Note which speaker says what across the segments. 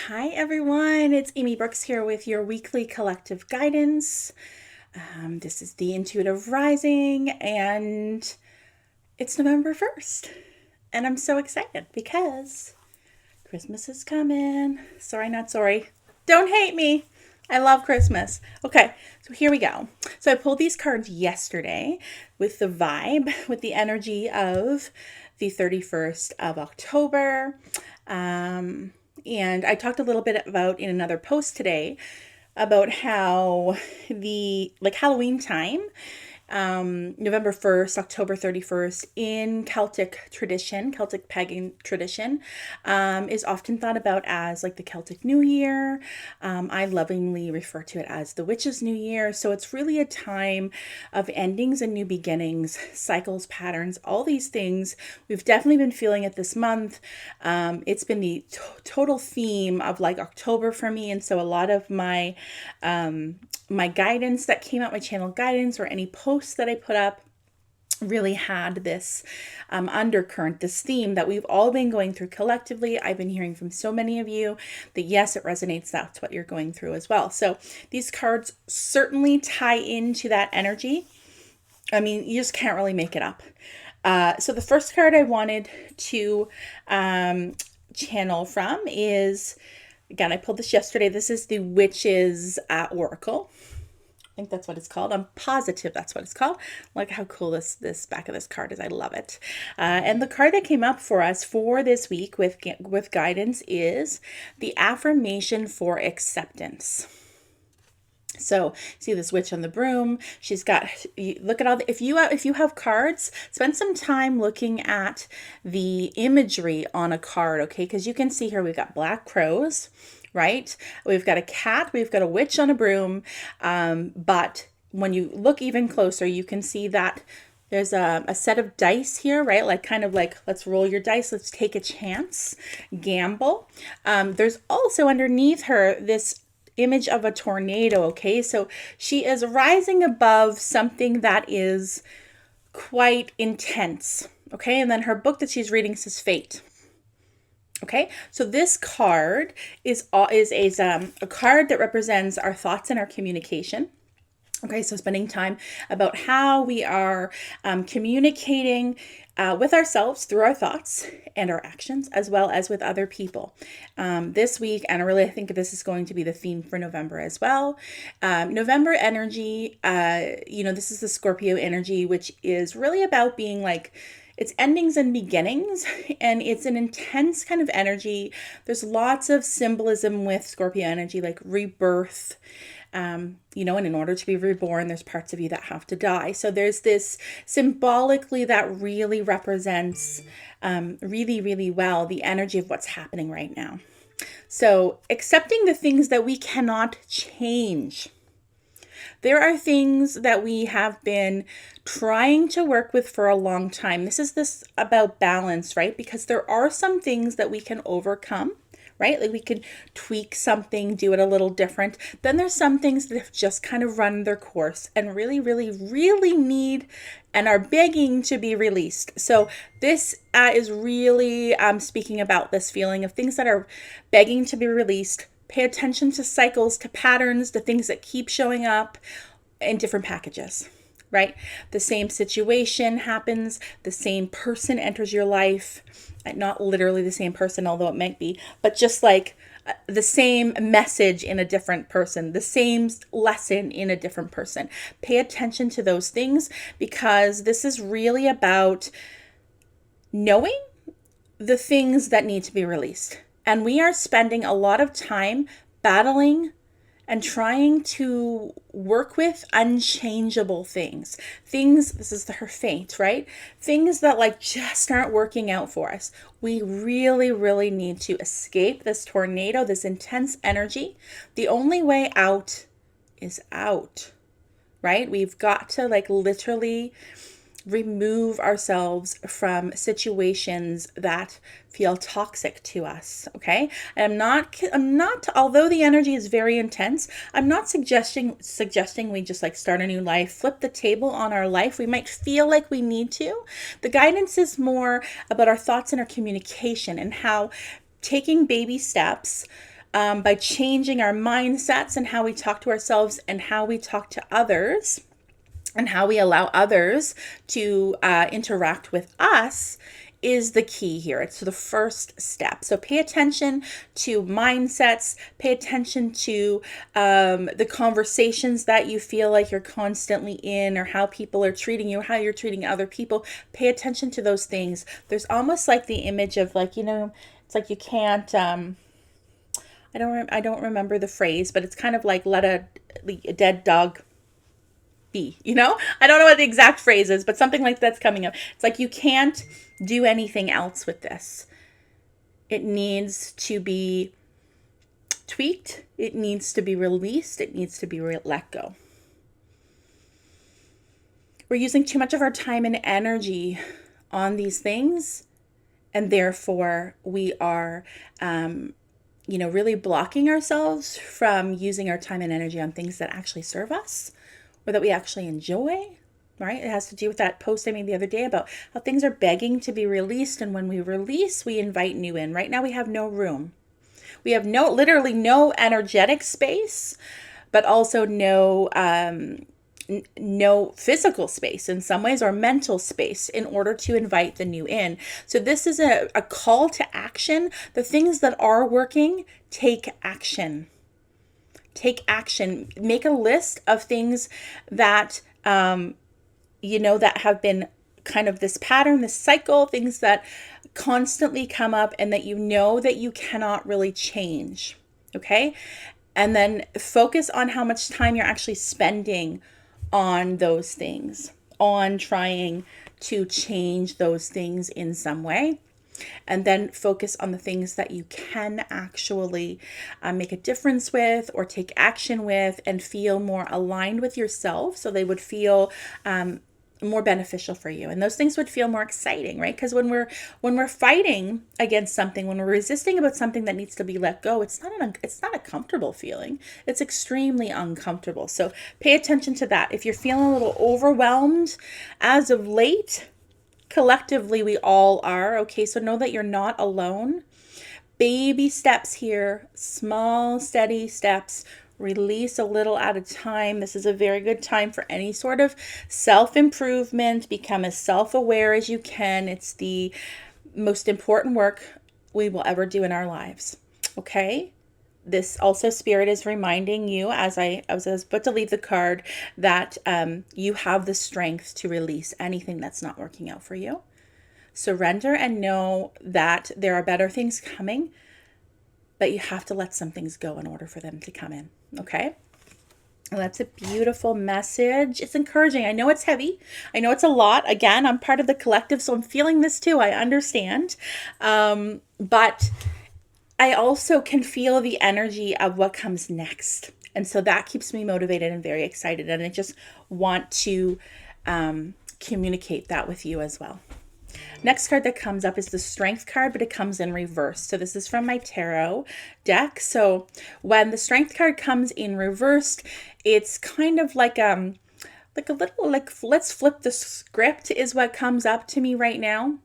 Speaker 1: Hi everyone, it's Amy Brookes here with your weekly collective guidance. This is the Intuitive Rising and it's November 1st. And I'm so excited because Christmas is coming. Sorry, not sorry. Don't hate me. I love Christmas. Okay, so here we go. So I pulled these cards yesterday with the vibe, with the energy of the 31st of October. And I talked a little bit about in another post today about how the Halloween time, November 1st, October 31st, in Celtic tradition, Celtic pagan tradition, is often thought about as like the Celtic New Year. I lovingly refer to it as the Witch's New Year. So it's really a time of endings and new beginnings, cycles, patterns, all these things. We've definitely been feeling it this month. It's been the total theme of like October for me. And so a lot of my my guidance that came out, my channel guidance or any posts that I put up really had this undercurrent, this theme that we've all been going through collectively. I've been hearing from so many of you that yes, it resonates. That's what you're going through as well. So these cards certainly tie into that energy. I mean, you just can't really make it up. So the first card I wanted to channel from is, again, I pulled this yesterday. This is the Witch's Oracle. I think that's what it's called. I'm positive that's what it's called. Look how cool this back of this card is. I love it. And the card that came up for us for this week with guidance is the affirmation for acceptance. So see this witch on the broom. She's got, look at all the, if you have cards, spend some time looking at the imagery on a card, okay? Because you can see here we've got black crows, right? We've got a cat, we've got a witch on a broom. But when you look even closer, you can see that there's a set of dice here, right? Like kind of like, let's roll your dice. Let's take a chance, gamble. There's also underneath her this image of a tornado, okay? So she is rising above something that is quite intense, okay? And then her book that she's reading says Fate. Okay, so this card is a card that represents our thoughts and our communication. Okay, so spending time about how we are communicating with ourselves through our thoughts and our actions, as well as with other people. This week, and really I think this is going to be the theme for November as well. November energy, this is the Scorpio energy, which is really about being like, it's endings and beginnings, and it's an intense kind of energy. There's lots of symbolism with Scorpio energy, like rebirth, and in order to be reborn, there's parts of you that have to die. So there's this symbolically that really represents really, really well the energy of what's happening right now. So accepting the things that we cannot change. There are things that we have been trying to work with for a long time. This is about balance, right? Because there are some things that we can overcome, right? Like we could tweak something, do it a little different. Then there's some things that have just kind of run their course and really, really, really need and are begging to be released. So this is really speaking about this feeling of things that are begging to be released. Pay attention to cycles, to patterns, to things that keep showing up in different packages, right? The same situation happens, the same person enters your life, not literally the same person, although it might be, but just like the same message in a different person, the same lesson in a different person. Pay attention to those things because this is really about knowing the things that need to be released. And we are spending a lot of time battling and trying to work with unchangeable things. This is her fate, right? Things that like just aren't working out for us. We really, really need to escape this tornado, this intense energy. The only way out is out, right? We've got to like literally remove ourselves from situations that feel toxic to us, okay? And I'm not, although the energy is very intense, I'm not suggesting we just like start a new life, flip the table on our life. We might feel like we need to. The guidance is more about our thoughts and our communication and how taking baby steps by changing our mindsets and how we talk to ourselves and how we talk to others and how we allow others to interact with us is the key here. It's the first step. So pay attention to mindsets, pay attention to the conversations that you feel like you're constantly in, or how people are treating you, how you're treating other people. Pay attention to those things. There's almost like the image of like, it's like you can't, I don't remember the phrase, but it's kind of like let a dead dog be, I don't know what the exact phrase is, but something like that's coming up. It's like you can't do anything else with this. It needs to be tweaked. It needs to be released. It needs to be let go. We're using too much of our time and energy on these things, and therefore we are really blocking ourselves from using our time and energy on things that actually serve us or that we actually enjoy, right? It has to do with that post I made the other day about how things are begging to be released. And when we release, we invite new in. Right now we have no room. We have literally no energetic space, but also no physical space in some ways, or mental space, in order to invite the new in. So this is a call to action. The things that are working, take action. Take action. Make a list of things that, that have been kind of this pattern, this cycle, things that constantly come up and that that you cannot really change. Okay. And then focus on how much time you're actually spending on those things, on trying to change those things in some way. And then focus on the things that you can actually make a difference with or take action with and feel more aligned with yourself, so they would feel more beneficial for you. And those things would feel more exciting, right? Because when we're fighting against something, when we're resisting about something that needs to be let go, it's not a comfortable feeling. It's extremely uncomfortable. So pay attention to that. If you're feeling a little overwhelmed as of late, collectively we all are, okay? So know that you're not alone. Baby steps here, small, steady steps. Release a little at a time. This is a very good time for any sort of self-improvement. Become as self-aware as you can. It's the most important work we will ever do in our lives. Okay? This also, Spirit is reminding you, as I was about to leave the card, that you have the strength to release anything that's not working out for you. Surrender and know that there are better things coming, but you have to let some things go in order for them to come in. Okay? Well, that's a beautiful message. It's encouraging. I know it's heavy. I know it's a lot. Again, I'm part of the collective, so I'm feeling this too. I understand. But I also can feel the energy of what comes next. And so that keeps me motivated and very excited. And I just want to communicate that with you as well. Next card that comes up is the Strength card, but it comes in reverse. So this is from my tarot deck. So when the Strength card comes in reversed, it's kind of like a little let's flip the script is what comes up to me right now.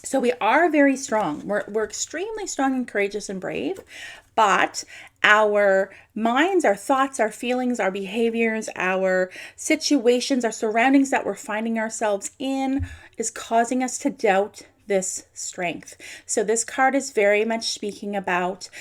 Speaker 1: So we are very strong. We're extremely strong and courageous and brave, but our minds, our thoughts, our feelings, our behaviors, our situations, our surroundings that we're finding ourselves in is causing us to doubt this strength. So this card is very much speaking about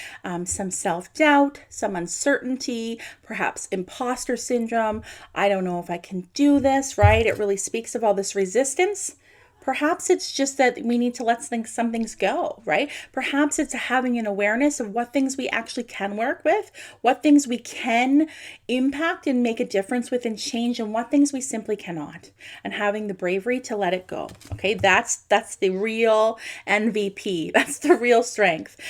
Speaker 1: some self-doubt, some uncertainty, perhaps imposter syndrome. I don't know if I can do this, right? It really speaks of all this resistance. Perhaps it's just that we need to let some things go, right? Perhaps it's having an awareness of what things we actually can work with, what things we can impact and make a difference with and change, and what things we simply cannot, and having the bravery to let it go. Okay, that's the real MVP. That's the real strength.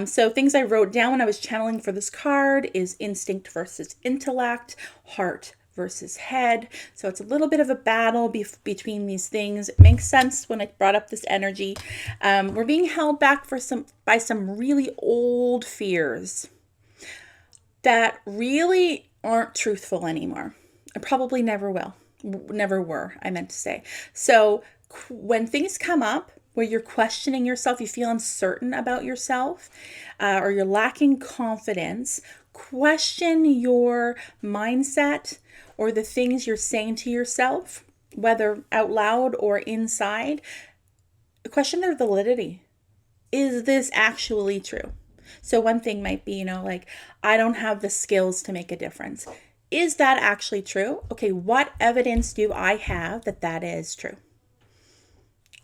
Speaker 1: So things I wrote down when I was channeling for this card is instinct versus intellect, heart versus head. So it's a little bit of a battle between these things. It makes sense when I brought up this energy. We're being held back by some really old fears that really aren't truthful anymore. I probably never will. Never were, I meant to say. So when things come up, where you're questioning yourself, you feel uncertain about yourself, or you're lacking confidence, question your mindset or the things you're saying to yourself, whether out loud or inside. Question their validity. Is this actually true? So one thing might be, like, I don't have the skills to make a difference. Is that actually true? Okay, what evidence do I have that that is true?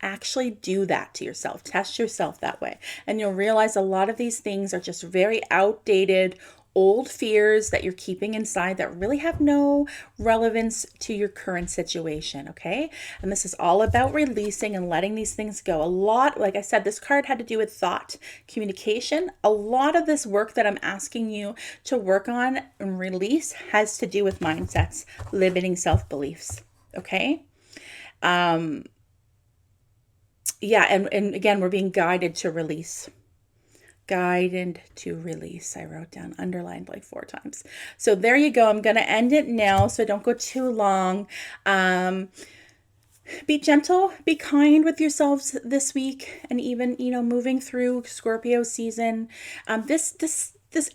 Speaker 1: Actually do that to yourself. Test yourself that way. And you'll realize a lot of these things are just very outdated, old fears that you're keeping inside that really have no relevance to your current situation, okay? And this is all about releasing and letting these things go. A lot, like I said, this card had to do with thought, communication. A lot of this work that I'm asking you to work on and release has to do with mindsets, limiting self-beliefs, okay? Yeah, and again, we're being guided to release. Guided to release. I wrote down, underlined like 4 times. So there you go. I'm going to end it now so don't go too long. Be gentle, be kind with yourselves this week, and even, moving through Scorpio season. This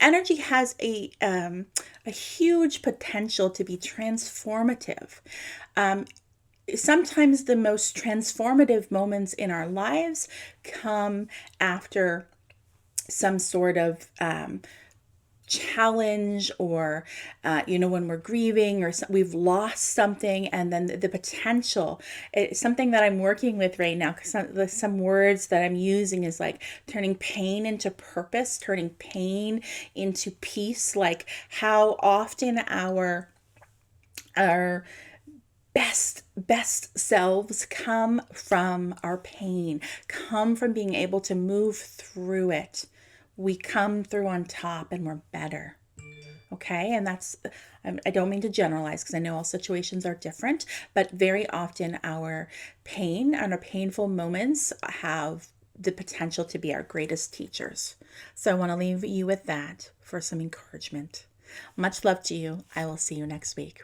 Speaker 1: energy has a huge potential to be transformative. Sometimes the most transformative moments in our lives come after some sort of challenge, or when we're grieving, or we've lost something, and then the potential. It's something that I'm working with right now, because some words that I'm using is like turning pain into purpose, turning pain into peace. Like how often our best selves come from our pain, come from being able to move through it. We come through on top and we're better. Okay, and I don't mean to generalize, because I know all situations are different, but very often our pain and our painful moments have the potential to be our greatest teachers. So I want to leave you with that for some encouragement. Much love to you. I will see you next week.